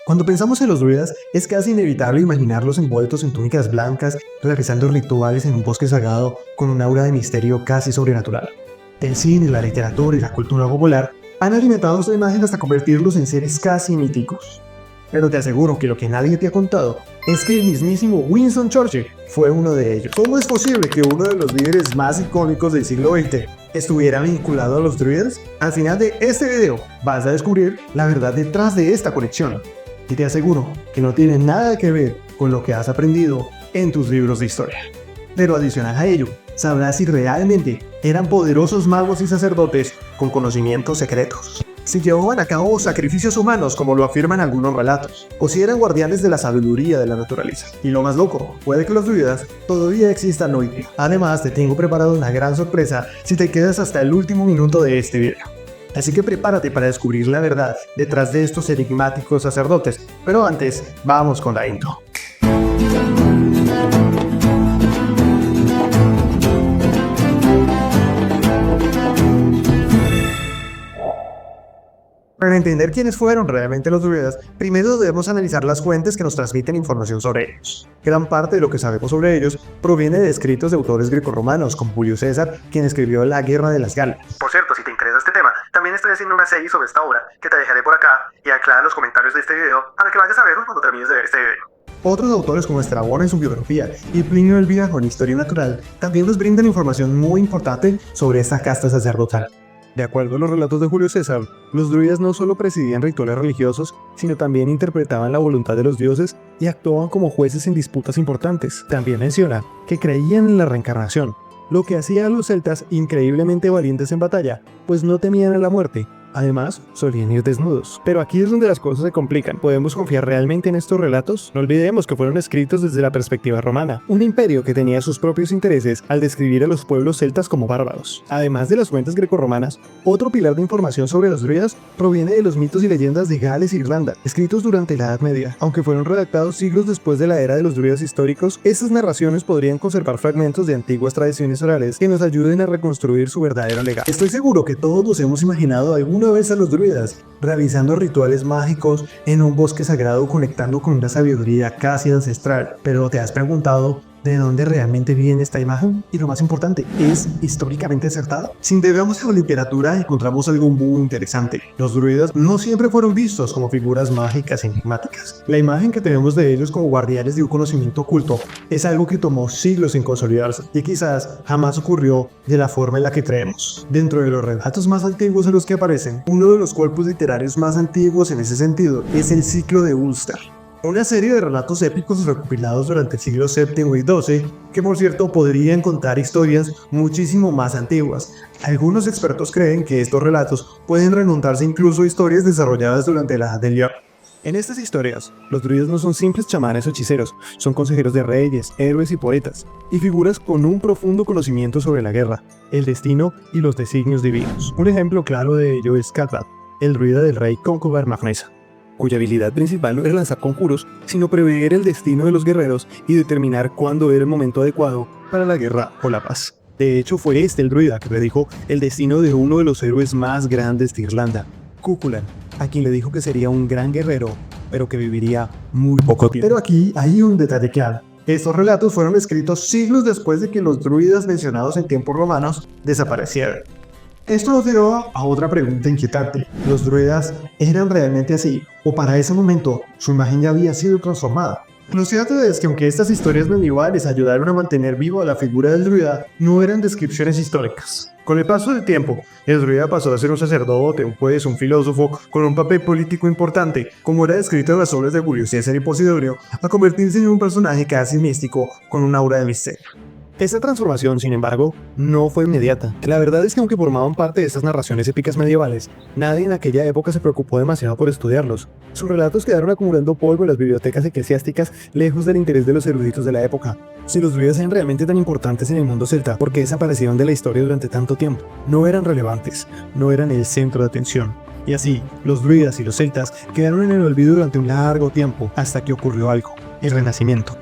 Cuando pensamos en los druidas, es casi inevitable imaginarlos envueltos en túnicas blancas, realizando rituales en un bosque sagrado con un aura de misterio casi sobrenatural. El cine, la literatura y la cultura popular han alimentado esta imagen hasta convertirlos en seres casi míticos. Pero te aseguro que lo que nadie te ha contado es que el mismísimo Winston Churchill fue uno de ellos. ¿Cómo es posible que uno de los líderes más icónicos del siglo XX estuviera vinculado a los druidas? Al final de este video vas a descubrir la verdad detrás de esta conexión. Y te aseguro que no tiene nada que ver con lo que has aprendido en tus libros de historia. Pero adicional a ello, sabrás si realmente eran poderosos magos y sacerdotes con conocimientos secretos, si llevaban a cabo sacrificios humanos como lo afirman algunos relatos, o si eran guardianes de la sabiduría de la naturaleza. Y lo más loco, puede que los druidas todavía existan hoy día. Además, te tengo preparado una gran sorpresa si te quedas hasta el último minuto de este video. Así que prepárate para descubrir la verdad detrás de estos enigmáticos sacerdotes. Pero antes, vamos con la intro. Para entender quiénes fueron realmente los druidas, primero debemos analizar las fuentes que nos transmiten información sobre ellos. Gran parte de lo que sabemos sobre ellos proviene de escritos de autores grecorromanos, como Julio César, quien escribió La Guerra de las Galas. Por cierto, si te interesa este tema, también estoy haciendo una serie sobre esta obra que te dejaré por acá y aclara en los comentarios de este video para que vayas a verlo cuando termines de ver este video. Otros autores como Estrabón en su biografía y Plinio el Viejo en Historia Natural también nos brindan información muy importante sobre esta casta sacerdotal. De acuerdo a los relatos de Julio César, los druidas no solo presidían rituales religiosos, sino también interpretaban la voluntad de los dioses y actuaban como jueces en disputas importantes. También menciona que creían en la reencarnación, lo que hacía a los celtas increíblemente valientes en batalla, pues no temían a la muerte. Además, solían ir desnudos. Pero aquí es donde las cosas se complican. ¿Podemos confiar realmente en estos relatos? No olvidemos que fueron escritos desde la perspectiva romana, un imperio que tenía sus propios intereses al describir a los pueblos celtas como bárbaros. Además de las fuentes grecorromanas, otro pilar de información sobre los druidas proviene de los mitos y leyendas de Gales e Irlanda, escritos durante la Edad Media. Aunque fueron redactados siglos después de la era de los druidas históricos, estas narraciones podrían conservar fragmentos de antiguas tradiciones orales que nos ayuden a reconstruir su verdadero legado. Estoy seguro que todos nos hemos imaginado alguna vez a los druidas realizando rituales mágicos en un bosque sagrado, conectando con una sabiduría casi ancestral. Pero ¿te has preguntado de dónde realmente viene esta imagen? Y lo más importante, ¿es históricamente acertada? Si indagamos en la literatura encontramos algo muy interesante. Los druidas no siempre fueron vistos como figuras mágicas y enigmáticas. La imagen que tenemos de ellos como guardianes de un conocimiento oculto es algo que tomó siglos en consolidarse y quizás jamás ocurrió de la forma en la que creemos. Dentro de los relatos más antiguos en los que aparecen, uno de los cuerpos literarios más antiguos en ese sentido es el Ciclo de Ulster, una serie de relatos épicos recopilados durante el siglo VII y XII, que por cierto podrían contar historias muchísimo más antiguas. Algunos expertos creen que estos relatos pueden remontarse incluso a historias desarrolladas durante la Edad del Hierro. En estas historias, los druidas no son simples chamanes o hechiceros, son consejeros de reyes, héroes y poetas, y figuras con un profundo conocimiento sobre la guerra, el destino y los designios divinos. Un ejemplo claro de ello es Cathbad, el druida del rey Concobar Magnesa, cuya habilidad principal no era lanzar conjuros, sino prever el destino de los guerreros y determinar cuándo era el momento adecuado para la guerra o la paz. De hecho, fue este el druida que predijo el destino de uno de los héroes más grandes de Irlanda, Cuchulainn, a quien le dijo que sería un gran guerrero, pero que viviría muy poco tiempo. Pero aquí hay un detalle clave. Estos relatos fueron escritos siglos después de que los druidas mencionados en tiempos romanos desaparecieran. Esto nos lleva a otra pregunta inquietante. ¿Los druidas eran realmente así? ¿O para ese momento su imagen ya había sido transformada? Lo cierto es que aunque estas historias medievales ayudaron a mantener viva la figura del druida, no eran descripciones históricas. Con el paso del tiempo, el druida pasó a ser un sacerdote, un juez, un filósofo, con un papel político importante, como era descrito en las obras de Julio César y Posidonio, a convertirse en un personaje casi místico con un aura de misterio. Esta transformación, sin embargo, no fue inmediata. La verdad es que aunque formaban parte de estas narraciones épicas medievales, nadie en aquella época se preocupó demasiado por estudiarlos. Sus relatos quedaron acumulando polvo en las bibliotecas eclesiásticas, lejos del interés de los eruditos de la época. Si los druidas eran realmente tan importantes en el mundo celta, ¿por qué desaparecieron de la historia durante tanto tiempo? No eran relevantes, no eran el centro de atención. Y así, los druidas y los celtas quedaron en el olvido durante un largo tiempo, hasta que ocurrió algo: el Renacimiento.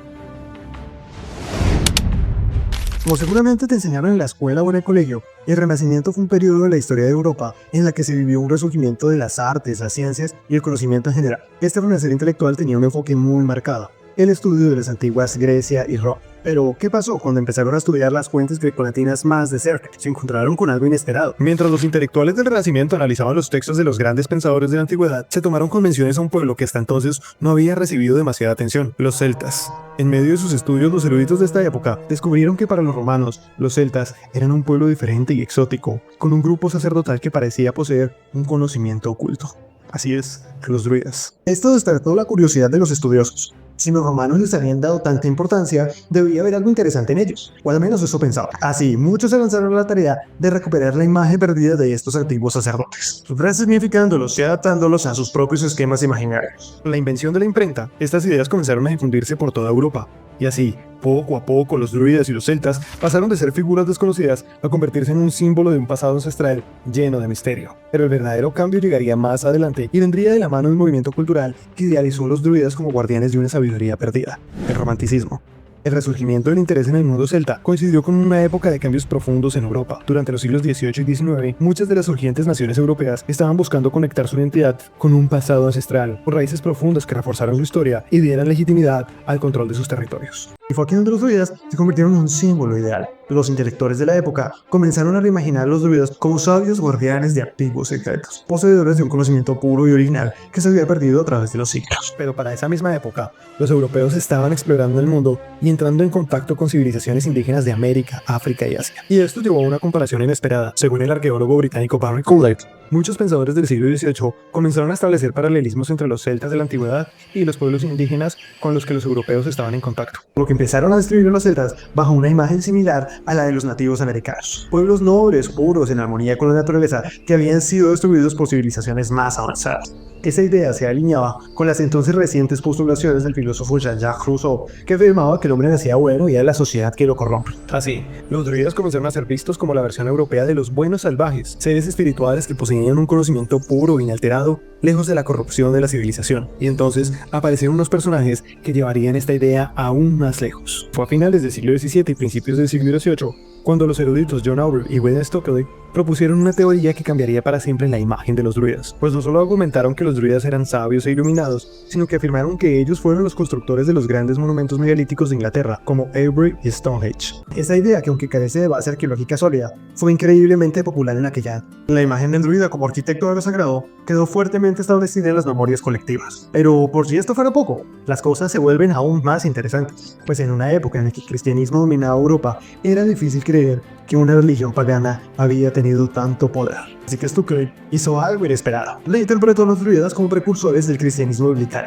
Como seguramente te enseñaron en la escuela o en el colegio, el Renacimiento fue un periodo de la historia de Europa en la que se vivió un resurgimiento de las artes, las ciencias y el conocimiento en general. Este renacer intelectual tenía un enfoque muy marcado: el estudio de las antiguas Grecia y Roma. Pero, ¿qué pasó cuando empezaron a estudiar las fuentes grecolatinas más de cerca? Se encontraron con algo inesperado. Mientras los intelectuales del Renacimiento analizaban los textos de los grandes pensadores de la antigüedad, se tomaron con menciones a un pueblo que hasta entonces no había recibido demasiada atención: los celtas. En medio de sus estudios, los eruditos de esta época descubrieron que para los romanos, los celtas eran un pueblo diferente y exótico, con un grupo sacerdotal que parecía poseer un conocimiento oculto. Así es, los druidas. Esto despertó la curiosidad de los estudiosos. Si los romanos les habían dado tanta importancia, debía haber algo interesante en ellos, o al menos eso pensaba. Así, muchos se lanzaron a la tarea de recuperar la imagen perdida de estos antiguos sacerdotes, resignificándolos y adaptándolos a sus propios esquemas imaginarios. La invención de la imprenta, estas ideas comenzaron a difundirse por toda Europa, y así, poco a poco, los druidas y los celtas pasaron de ser figuras desconocidas a convertirse en un símbolo de un pasado ancestral lleno de misterio. Pero el verdadero cambio llegaría más adelante y vendría de la mano del movimiento cultural que idealizó a los druidas como guardianes de una sabiduría perdida: el romanticismo. El resurgimiento del interés en el mundo celta coincidió con una época de cambios profundos en Europa. Durante los siglos XVIII y XIX, muchas de las surgientes naciones europeas estaban buscando conectar su identidad con un pasado ancestral, por raíces profundas que reforzaran su historia y dieran legitimidad al control de sus territorios. Y fue aquí donde los druidas se convirtieron en un símbolo ideal. Los intelectuales de la época comenzaron a reimaginar a los druidas como sabios guardianes de antiguos secretos, poseedores de un conocimiento puro y original que se había perdido a través de los siglos. Pero para esa misma época, los europeos estaban explorando el mundo y entrando en contacto con civilizaciones indígenas de América, África y Asia. Y esto llevó a una comparación inesperada. Según el arqueólogo británico Barry Coulthard, muchos pensadores del siglo XVIII comenzaron a establecer paralelismos entre los celtas de la antigüedad y los pueblos indígenas con los que los europeos estaban en contacto, por lo que empezaron a describir a los celtas bajo una imagen similar a la de los nativos americanos: pueblos nobles, puros, en armonía con la naturaleza, que habían sido destruidos por civilizaciones más avanzadas. Esa idea se alineaba con las entonces recientes postulaciones del filósofo Jean-Jacques Rousseau, que afirmaba que el hombre nacía bueno y era la sociedad que lo corrompe. Así, los druidas comenzaron a ser vistos como la versión europea de los buenos salvajes, seres espirituales que poseían un conocimiento puro e inalterado, lejos de la corrupción de la civilización. Y entonces aparecieron unos personajes que llevarían esta idea aún más lejos. Fue a finales del siglo XVII y principios del siglo XVIII cuando los eruditos John Aubrey y William Stokely propusieron una teoría que cambiaría para siempre la imagen de los druidas. Pues no solo argumentaron que los druidas eran sabios e iluminados, sino que afirmaron que ellos fueron los constructores de los grandes monumentos megalíticos de Inglaterra, como Avebury y Stonehenge. Esta idea, que aunque carece de base arqueológica sólida, fue increíblemente popular en aquella. La imagen del druida como arquitecto de lo sagrado quedó fuertemente establecida en las memorias colectivas. Pero por si esto fuera poco, las cosas se vuelven aún más interesantes, pues en una época en la que el cristianismo dominaba Europa, era difícil creer que una religión pagana había tenido tanto poder. Así que Stokely hizo algo inesperado: le interpretó a los druidas como precursores del cristianismo bíblico.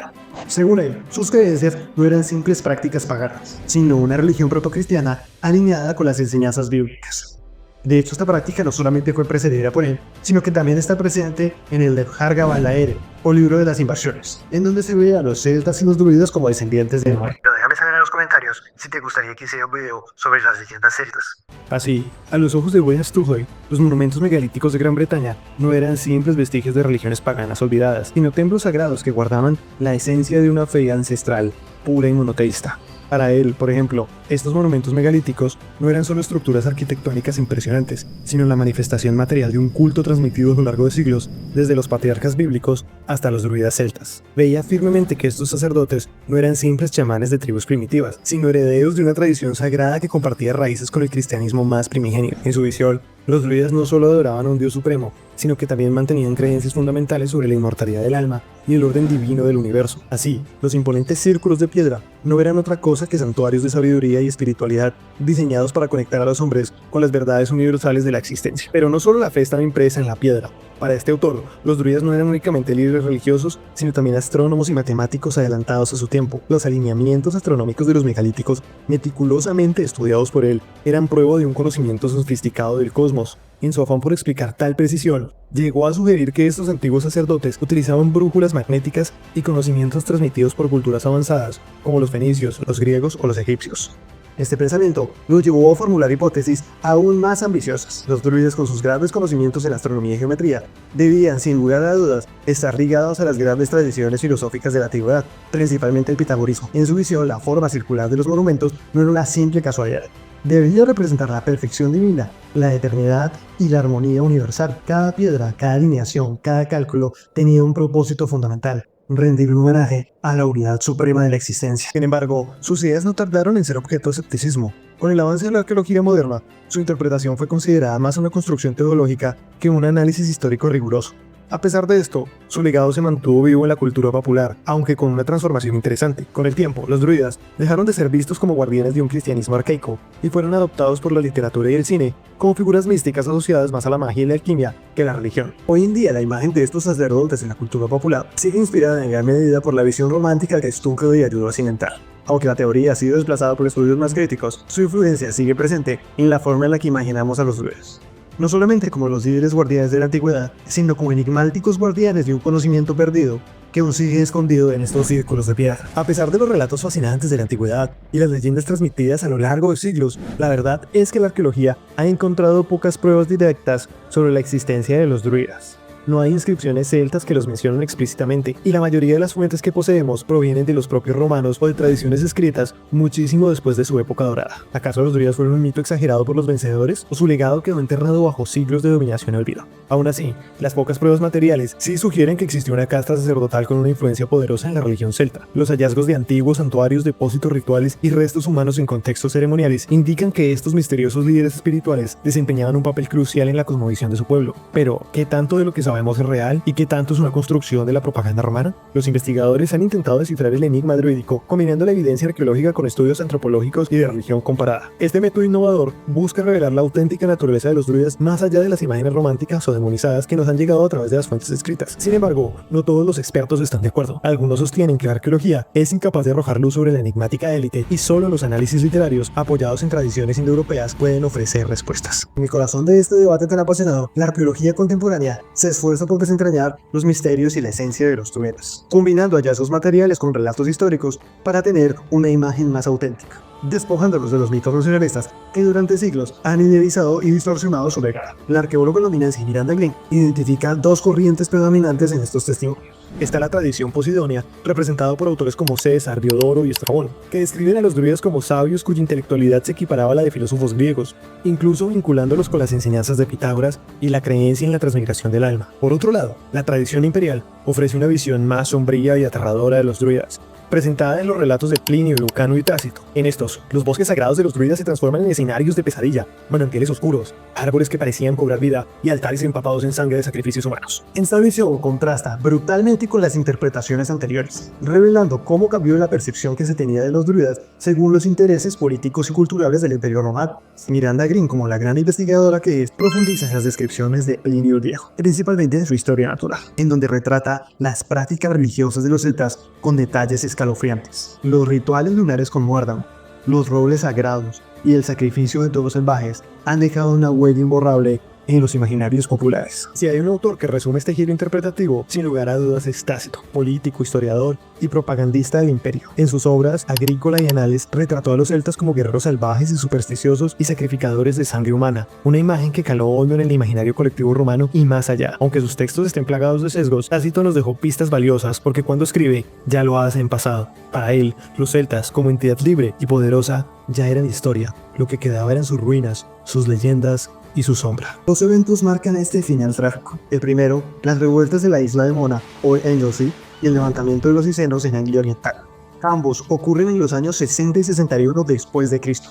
Según él, sus creencias no eran simples prácticas paganas, sino una religión protocristiana alineada con las enseñanzas bíblicas. De hecho, esta práctica no solamente fue precedida por él, sino que también está presente en el Nebjar Gabalaere, o libro de las invasiones, en donde se ve a los celtas y los druidas como descendientes de Noé. Pero déjame saber en los comentarios si te gustaría que hiciera un video sobre las leyendas celtas. Así, a los ojos de William Stokely, los monumentos megalíticos de Gran Bretaña no eran simples vestigios de religiones paganas olvidadas, sino templos sagrados que guardaban la esencia de una fe ancestral, pura y monoteísta. Para él, por ejemplo, estos monumentos megalíticos no eran solo estructuras arquitectónicas impresionantes, sino la manifestación material de un culto transmitido a lo largo de siglos, desde los patriarcas bíblicos hasta los druidas celtas. Veía firmemente que estos sacerdotes no eran simples chamanes de tribus primitivas, sino herederos de una tradición sagrada que compartía raíces con el cristianismo más primigenio. En su visión, los druidas no solo adoraban a un dios supremo, sino que también mantenían creencias fundamentales sobre la inmortalidad del alma y el orden divino del universo. Así, los imponentes círculos de piedra no eran otra cosa que santuarios de sabiduría y espiritualidad diseñados para conectar a los hombres con las verdades universales de la existencia. Pero no solo la fe estaba impresa en la piedra. Para este autor, los druidas no eran únicamente líderes religiosos, sino también astrónomos y matemáticos adelantados a su tiempo. Los alineamientos astronómicos de los megalíticos, meticulosamente estudiados por él, eran prueba de un conocimiento sofisticado del cosmos. En su afán por explicar tal precisión, llegó a sugerir que estos antiguos sacerdotes utilizaban brújulas magnéticas y conocimientos transmitidos por culturas avanzadas, como los fenicios, los griegos o los egipcios. Este pensamiento lo llevó a formular hipótesis aún más ambiciosas. Los druides, con sus grandes conocimientos en astronomía y geometría, debían, sin lugar a dudas, estar ligados a las grandes tradiciones filosóficas de la antigüedad, principalmente el pitagorismo. En su visión, la forma circular de los monumentos no era una simple casualidad. Debería representar la perfección divina, la eternidad y la armonía universal. Cada piedra, cada alineación, cada cálculo tenía un propósito fundamental: rendir un homenaje a la unidad suprema de la existencia. Sin embargo, sus ideas no tardaron en ser objeto de escepticismo. Con el avance de la arqueología moderna, su interpretación fue considerada más una construcción teológica que un análisis histórico riguroso. A pesar de esto, su legado se mantuvo vivo en la cultura popular, aunque con una transformación interesante. Con el tiempo, los druidas dejaron de ser vistos como guardianes de un cristianismo arcaico y fueron adoptados por la literatura y el cine como figuras místicas asociadas más a la magia y la alquimia que a la religión. Hoy en día, la imagen de estos sacerdotes en la cultura popular sigue inspirada en gran medida por la visión romántica que Stucco y ayudó a cimentar. Aunque la teoría ha sido desplazada por estudios más críticos, su influencia sigue presente en la forma en la que imaginamos a los druidas. No solamente como los líderes guardianes de la antigüedad, sino como enigmáticos guardianes de un conocimiento perdido que aún sigue escondido en estos círculos de piedra. A pesar de los relatos fascinantes de la antigüedad y las leyendas transmitidas a lo largo de siglos, la verdad es que la arqueología ha encontrado pocas pruebas directas sobre la existencia de los druidas. No hay inscripciones celtas que los mencionen explícitamente, y la mayoría de las fuentes que poseemos provienen de los propios romanos o de tradiciones escritas muchísimo después de su época dorada. ¿Acaso los druidas fueron un mito exagerado por los vencedores, o su legado quedó enterrado bajo siglos de dominación y olvido? Aún así, las pocas pruebas materiales sí sugieren que existió una casta sacerdotal con una influencia poderosa en la religión celta. Los hallazgos de antiguos santuarios, depósitos rituales y restos humanos en contextos ceremoniales indican que estos misteriosos líderes espirituales desempeñaban un papel crucial en la cosmovisión de su pueblo. Pero, ¿qué tanto de lo que sabemos es real y qué tanto es una construcción de la propaganda romana? Los investigadores han intentado descifrar el enigma druídico combinando la evidencia arqueológica con estudios antropológicos y de religión comparada. Este método innovador busca revelar la auténtica naturaleza de los druidas más allá de las imágenes románticas o demonizadas que nos han llegado a través de las fuentes escritas. Sin embargo, no todos los expertos están de acuerdo. Algunos sostienen que la arqueología es incapaz de arrojar luz sobre la enigmática élite y solo los análisis literarios apoyados en tradiciones indoeuropeas pueden ofrecer respuestas. En el corazón de este debate tan apasionado, la arqueología contemporánea se esfuerza por desentrañar los misterios y la esencia de los druidas, combinando hallazgos materiales con relatos históricos para tener una imagen más auténtica, despojándolos de los mitos nacionalistas que durante siglos han idealizado y distorsionado su legado. La arqueóloga londinense Miranda Green identifica dos corrientes predominantes en estos testimonios. Está la tradición posidonia, representada por autores como César, Diodoro y Estrabón, que describen a los druidas como sabios cuya intelectualidad se equiparaba a la de filósofos griegos, incluso vinculándolos con las enseñanzas de Pitágoras y la creencia en la transmigración del alma. Por otro lado, la tradición imperial ofrece una visión más sombría y aterradora de los druidas, presentada en los relatos de Plinio, Lucano y Tácito. En estos, los bosques sagrados de los druidas se transforman en escenarios de pesadilla, manantiales oscuros, árboles que parecían cobrar vida y altares empapados en sangre de sacrificios humanos. Esta visión contrasta brutalmente con las interpretaciones anteriores, revelando cómo cambió la percepción que se tenía de los druidas según los intereses políticos y culturales del Imperio Romano. Miranda Green, como la gran investigadora que es, profundiza en las descripciones de Plinio el Viejo, principalmente en su Historia Natural, en donde retrata las prácticas religiosas de los celtas con detalles escalofriantes. Los rituales lunares con muérdago, los robles sagrados y el sacrificio de todos salvajes han dejado una huella imborrable en los imaginarios populares. Si hay un autor que resume este giro interpretativo, sin lugar a dudas es Tácito, político, historiador y propagandista del imperio. En sus obras Agrícola y Anales retrató a los celtas como guerreros salvajes y supersticiosos y sacrificadores de sangre humana, una imagen que caló hondo en el imaginario colectivo romano y más allá. Aunque sus textos estén plagados de sesgos, Tácito nos dejó pistas valiosas porque cuando escribe, ya lo hace en pasado. Para él, los celtas, como entidad libre y poderosa, ya eran historia. Lo que quedaba eran sus ruinas, sus leyendas y su sombra. Dos eventos marcan este final trágico. El primero, las revueltas de la isla de Mona, hoy Anglesey, y el levantamiento de los Icenos en Anglia Oriental. Ambos ocurren en los años 60 y 61 después de Cristo,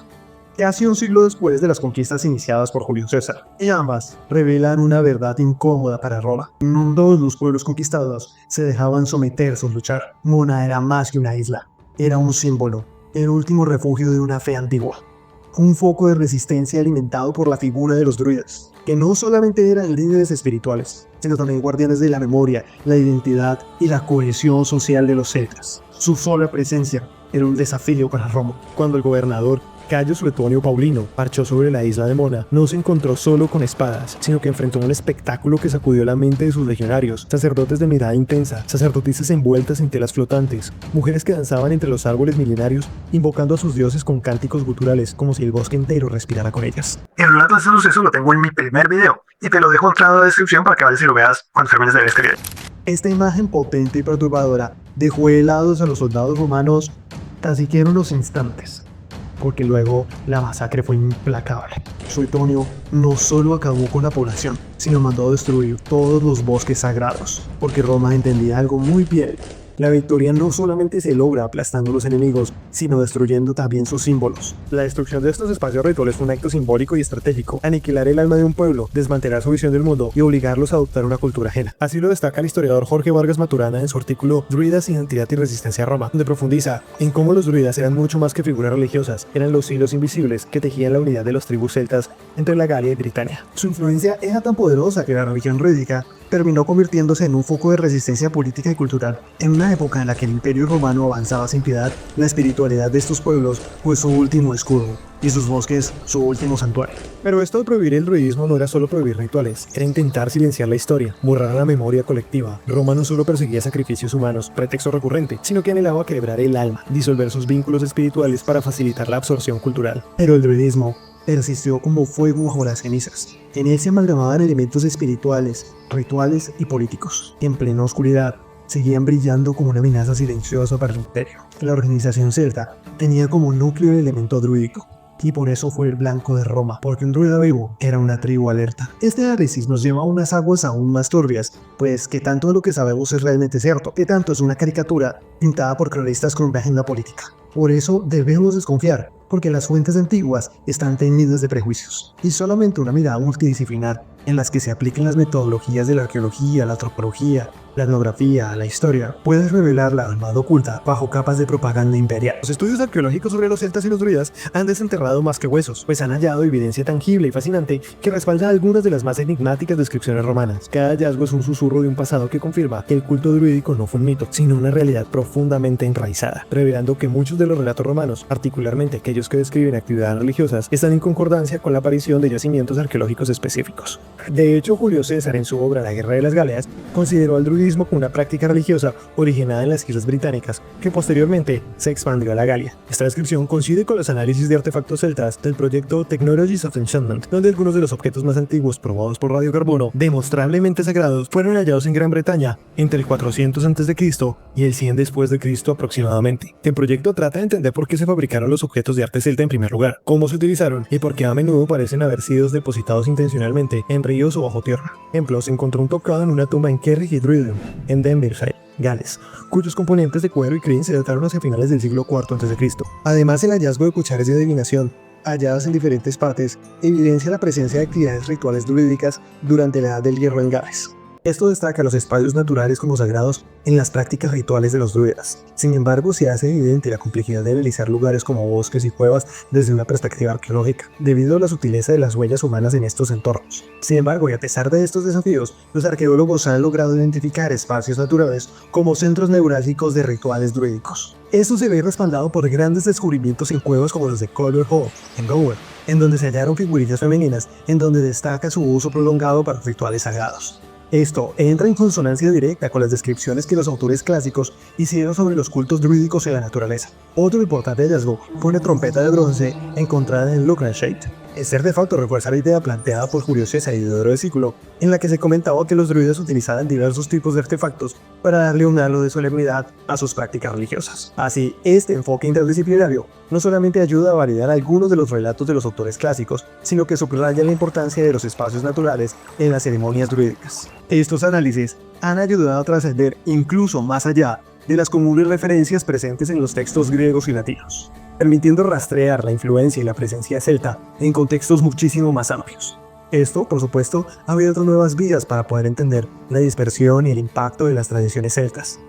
casi un siglo después de las conquistas iniciadas por Julio César, y ambas revelan una verdad incómoda para Roma. No todos los pueblos conquistados se dejaban someter sin luchar. Mona era más que una isla, era un símbolo, el último refugio de una fe antigua. Un foco de resistencia alimentado por la figura de los druidas, que no solamente eran líderes espirituales, sino también guardianes de la memoria, la identidad y la cohesión social de los celtas. Su sola presencia era un desafío para Roma. Cuando el gobernador Cayo Suetonio Paulino marchó sobre la isla de Mona, no se encontró solo con espadas, sino que enfrentó un espectáculo que sacudió la mente de sus legionarios: sacerdotes de mirada intensa, sacerdotisas envueltas en telas flotantes, mujeres que danzaban entre los árboles milenarios, invocando a sus dioses con cánticos guturales, como si el bosque entero respirara con ellas. El relato de este suceso lo tengo en mi primer video, y te lo dejo entrado en la descripción para que vayas y lo veas cuando termines de ver este video. Esta imagen potente y perturbadora dejó helados a los soldados romanos tan siquiera unos instantes, porque luego la masacre fue implacable. Suetonio no solo acabó con la población, sino mandó destruir todos los bosques sagrados, porque Roma entendía algo muy bien: la victoria no solamente se logra aplastando a los enemigos, sino destruyendo también sus símbolos. La destrucción de estos espacios rituales fue un acto simbólico y estratégico: aniquilar el alma de un pueblo, desmantelar su visión del mundo y obligarlos a adoptar una cultura ajena. Así lo destaca el historiador Jorge Vargas Maturana en su artículo Druidas, Identidad y Resistencia a Roma, donde profundiza en cómo los druidas eran mucho más que figuras religiosas, eran los hilos invisibles que tejían la unidad de las tribus celtas entre la Galia y Britania. Su influencia era tan poderosa que la religión druídica terminó convirtiéndose en un foco de resistencia política y cultural. En una época en la que el Imperio Romano avanzaba sin piedad, la espiritualidad de estos pueblos fue su último escudo, y sus bosques su último santuario. Pero esto de prohibir el druidismo no era solo prohibir rituales, era intentar silenciar la historia, borrar la memoria colectiva. Roma no solo perseguía sacrificios humanos, pretexto recurrente, sino que anhelaba quebrar el alma, disolver sus vínculos espirituales para facilitar la absorción cultural. Pero el druidismo persistió como fuego bajo las cenizas. En él se amalgamaban elementos espirituales, rituales y políticos, que en plena oscuridad seguían brillando como una amenaza silenciosa para el imperio. La organización celta tenía como núcleo el elemento druídico, y por eso fue el blanco de Roma, porque un druida vivo era una tribu alerta. Este análisis nos lleva a unas aguas aún más turbias, pues que tanto de lo que sabemos es realmente cierto, que tanto es una caricatura pintada por cronistas con una agenda política. Por eso debemos desconfiar, porque las fuentes antiguas están teñidas de prejuicios, y solamente una mirada multidisciplinar en las que se apliquen las metodologías de la arqueología, la antropología, la etnografía, la historia, puede revelar la alma oculta bajo capas de propaganda imperial. Los estudios arqueológicos sobre los celtas y los druidas han desenterrado más que huesos, pues han hallado evidencia tangible y fascinante que respalda algunas de las más enigmáticas descripciones romanas. Cada hallazgo es un susurro de un pasado que confirma que el culto druídico no fue un mito, sino una realidad profundamente enraizada, revelando que muchos de los relatos romanos, particularmente aquellos que describen actividades religiosas, están en concordancia con la aparición de yacimientos arqueológicos específicos. De hecho, Julio César, en su obra La Guerra de las Galeas, consideró al druidismo como una práctica religiosa originada en las islas británicas, que posteriormente se expandió a la Galia. Esta descripción coincide con los análisis de artefactos celtas del proyecto Technologies of Enchantment, donde algunos de los objetos más antiguos probados por radiocarbono, demostrablemente sagrados, fueron hallados en Gran Bretaña entre el 400 a.C. y el 100 después de Cristo aproximadamente. El proyecto trata de entender por qué se fabricaron los objetos de arte celta en primer lugar, cómo se utilizaron y por qué a menudo parecen haber sido depositados intencionalmente en ríos o bajo tierra. Ejemplo, se encontró un tocado en una tumba en Kerry y Druidham, en Denbighshire, Gales, cuyos componentes de cuero y crin se dataron hacia finales del siglo IV a.C. Además, el hallazgo de cucharas de adivinación halladas en diferentes partes evidencia la presencia de actividades rituales druídicas durante la Edad del Hierro en Gales. Esto destaca los espacios naturales como sagrados en las prácticas rituales de los druidas. Sin embargo, se hace evidente la complejidad de analizar lugares como bosques y cuevas desde una perspectiva arqueológica, debido a la sutileza de las huellas humanas en estos entornos. Sin embargo, y a pesar de estos desafíos, los arqueólogos han logrado identificar espacios naturales como centros neurálgicos de rituales druídicos. Esto se ve respaldado por grandes descubrimientos en cuevas como los de Collier Hall, en Gower, en donde se hallaron figurillas femeninas, en donde destaca su uso prolongado para rituales sagrados. Esto entra en consonancia directa con las descripciones que los autores clásicos hicieron sobre los cultos druídicos en la naturaleza. Otro importante hallazgo fue una trompeta de bronce encontrada en Luckenshade. Este artefacto refuerza la idea planteada por Julio César y Diodoro de Sículo, en la que se comentaba que los druidas utilizaban diversos tipos de artefactos para darle un halo de solemnidad a sus prácticas religiosas. Así, este enfoque interdisciplinario no solamente ayuda a validar algunos de los relatos de los autores clásicos, sino que subraya la importancia de los espacios naturales en las ceremonias druídicas. Estos análisis han ayudado a trascender incluso más allá de las comunes referencias presentes en los textos griegos y latinos, permitiendo rastrear la influencia y la presencia celta en contextos muchísimo más amplios. Esto, por supuesto, ha abierto nuevas vías para poder entender la dispersión y el impacto de las tradiciones celtas,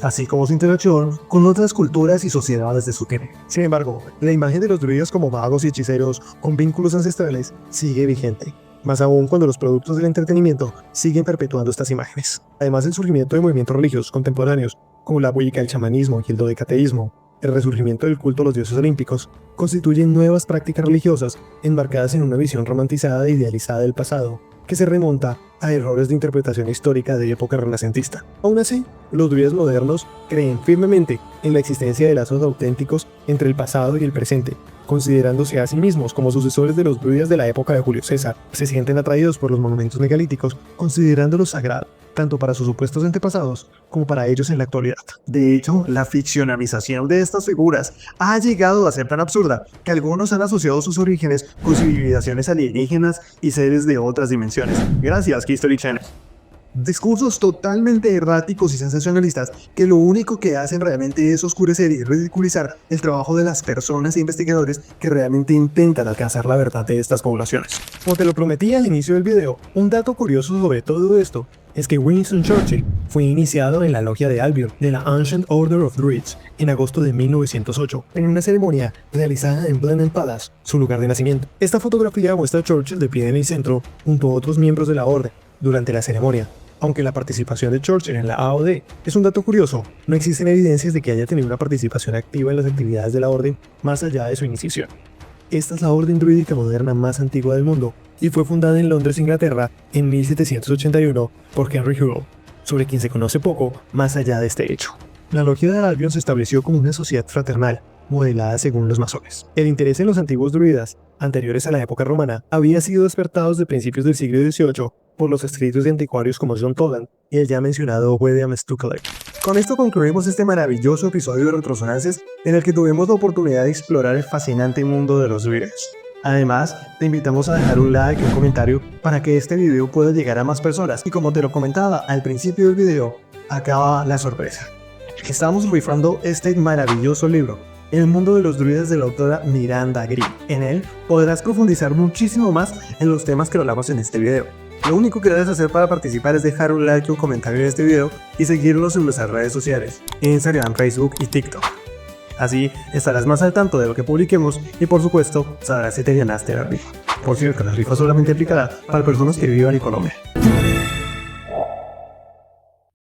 así como su interacción con otras culturas y sociedades de su tiempo. Sin embargo, la imagen de los druidas como magos y hechiceros con vínculos ancestrales sigue vigente, más aún cuando los productos del entretenimiento siguen perpetuando estas imágenes. Además del surgimiento de movimientos religiosos contemporáneos, como la Wicca, el chamanismo y el dodecateísmo, el resurgimiento del culto a los dioses olímpicos, constituyen nuevas prácticas religiosas enmarcadas en una visión romantizada e idealizada del pasado, que se remonta a errores de interpretación histórica de época renacentista. Aún así, los druidas modernos creen firmemente en la existencia de lazos auténticos entre el pasado y el presente, considerándose a sí mismos como sucesores de los druidas de la época de Julio César. Se sienten atraídos por los monumentos megalíticos, considerándolos sagrados, tanto para sus supuestos antepasados como para ellos en la actualidad. De hecho, la ficcionalización de estas figuras ha llegado a ser tan absurda que algunos han asociado sus orígenes con civilizaciones alienígenas y seres de otras dimensiones. Gracias, History Channel. Discursos totalmente erráticos y sensacionalistas que lo único que hacen realmente es oscurecer y ridiculizar el trabajo de las personas e investigadores que realmente intentan alcanzar la verdad de estas poblaciones. Como te lo prometí al inicio del video, un dato curioso sobre todo esto es que Winston Churchill fue iniciado en la logia de Albion de la Ancient Order of Druids en agosto de 1908 en una ceremonia realizada en Blenheim Palace, su lugar de nacimiento. Esta fotografía muestra a Churchill de pie en el centro junto a otros miembros de la orden durante la ceremonia. Aunque la participación de Churchill en la AOD es un dato curioso, no existen evidencias de que haya tenido una participación activa en las actividades de la orden más allá de su iniciación. Esta es la orden druídica moderna más antigua del mundo y fue fundada en Londres, Inglaterra, en 1781 por Henry Hurrell, sobre quien se conoce poco más allá de este hecho. La logia de Albion se estableció como una sociedad fraternal, modelada según los masones. El interés en los antiguos druidas, anteriores a la época romana, había sido despertado desde principios del siglo XVIII por los escritos de anticuarios como John Toland y el ya mencionado William Stukeley. Con esto concluimos este maravilloso episodio de Retrosonances en el que tuvimos la oportunidad de explorar el fascinante mundo de los druidas. Además, te invitamos a dejar un like y un comentario para que este video pueda llegar a más personas. Y como te lo comentaba al principio del video, acaba la sorpresa. Estamos rifando este maravilloso libro, El mundo de los druidas, de la autora Miranda Green. En él podrás profundizar muchísimo más en los temas que hablamos en este video. Lo único que debes hacer para participar es dejar un like y un comentario en este video y seguirnos en nuestras redes sociales, Instagram, Facebook y TikTok. Así estarás más al tanto de lo que publiquemos y por supuesto sabrás si te ganaste la rifa. Por cierto, la rifa solamente aplicará para personas que vivan en Colombia.